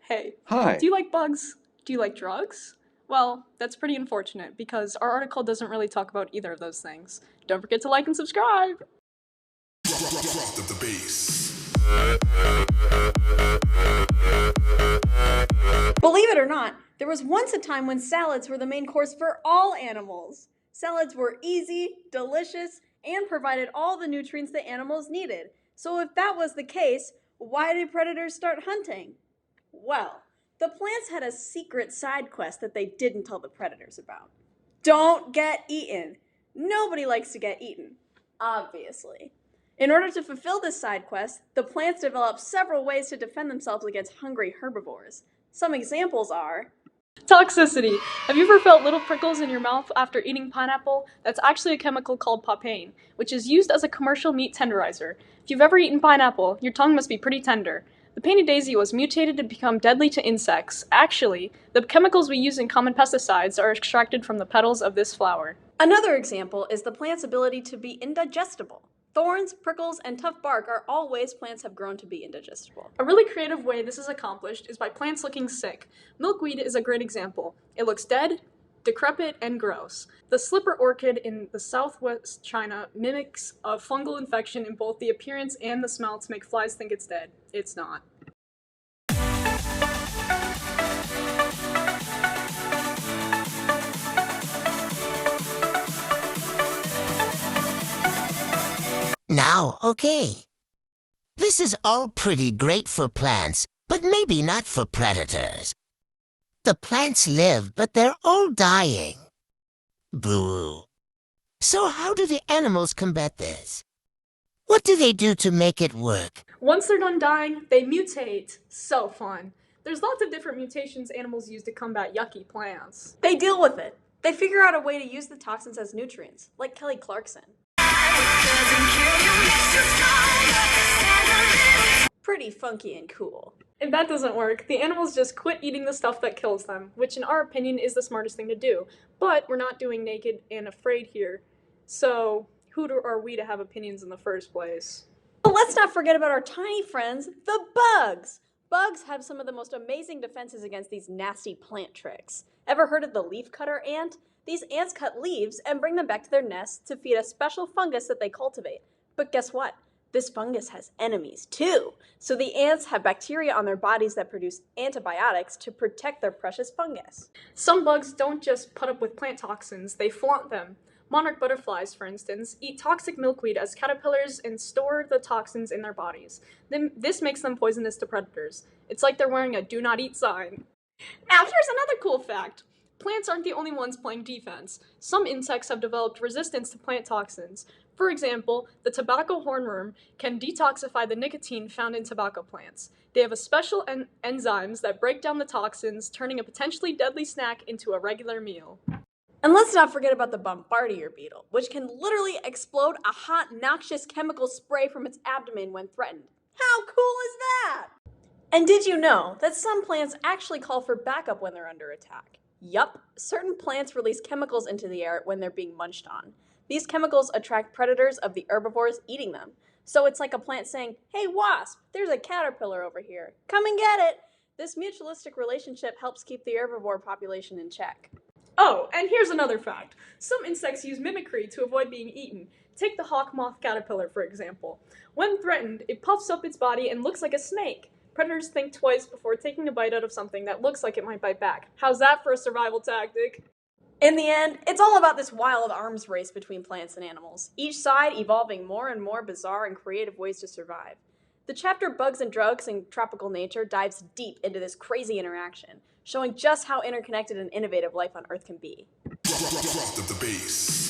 Hey, Hi. do you like bugs? Do you like drugs? Well, that's pretty unfortunate because our article doesn't really talk about either of those things. Don't forget to like and subscribe! Drop the bass. Believe it or not, there was once a time when salads were the main course for all animals. Salads were easy, delicious, and provided all the nutrients that animals needed. So if that was the case, why did predators start hunting? Well, the plants had a secret side quest that they didn't tell the predators about. Don't get eaten. Nobody likes to get eaten, obviously. In order to fulfill this side quest, the plants developed several ways to defend themselves against hungry herbivores. Some examples are Toxicity. Have you ever felt little prickles in your mouth after eating pineapple? That's actually a chemical called papain, which is used as a commercial meat tenderizer. If you've ever eaten pineapple, your tongue must be pretty tender. The painted daisy was mutated to become deadly to insects. Actually, the chemicals we use in common pesticides are extracted from the petals of this flower. Another example is the plant's ability to be indigestible. Thorns, prickles, and tough bark are all ways plants have grown to be indigestible. A really creative way this is accomplished is by plants looking sick. Milkweed is a great example. It looks dead, decrepit, and gross. The slipper orchid in the southwest China mimics a fungal infection in both the appearance and the smell to make flies think it's dead. It's not. Now, okay. This is all pretty great for plants, but maybe not for predators. The plants live, but they're all dying. Boo. So how do the animals combat this? What do they do to make it work? Once they're done dying, they mutate. So fun. There's lots of different mutations animals use to combat yucky plants. They deal with it. They figure out a way to use the toxins as nutrients, like Kelly Clarkson. Pretty funky and cool. If that doesn't work, the animals just quit eating the stuff that kills them, which in our opinion is the smartest thing to do. But we're not doing naked and afraid here, so who are we to have opinions in the first place? But let's not forget about our tiny friends, the bugs! Bugs have some of the most amazing defenses against these nasty plant tricks. Ever heard of the leafcutter ant? These ants cut leaves and bring them back to their nests to feed a special fungus that they cultivate. But guess what? This fungus has enemies too. So the ants have bacteria on their bodies that produce antibiotics to protect their precious fungus. Some bugs don't just put up with plant toxins, they flaunt them. Monarch butterflies, for instance, eat toxic milkweed as caterpillars and store the toxins in their bodies. This makes them poisonous to predators. It's like they're wearing a do not eat sign. Now here's another cool fact. Plants aren't the only ones playing defense. Some insects have developed resistance to plant toxins. For example, the tobacco hornworm can detoxify the nicotine found in tobacco plants. They have a special enzymes that break down the toxins, turning a potentially deadly snack into a regular meal. And let's not forget about the bombardier beetle, which can literally explode a hot, noxious chemical spray from its abdomen when threatened. How cool is that? And did you know that some plants actually call for backup when they're under attack? Yup, certain plants release chemicals into the air when they're being munched on. These chemicals attract predators of the herbivores eating them. So it's like a plant saying, "Hey wasp, there's a caterpillar over here. Come and get it." This mutualistic relationship helps keep the herbivore population in check. Oh, and here's another fact. Some insects use mimicry to avoid being eaten. Take the hawk moth caterpillar, for example. When threatened, it puffs up its body and looks like a snake. Predators think twice before taking a bite out of something that looks like it might bite back. How's that for a survival tactic? In the end, it's all about this wild arms race between plants and animals, each side evolving more and more bizarre and creative ways to survive. The chapter Bugs and Drugs in Tropical Nature dives deep into this crazy interaction, showing just how interconnected and innovative life on Earth can be. Drop the bass.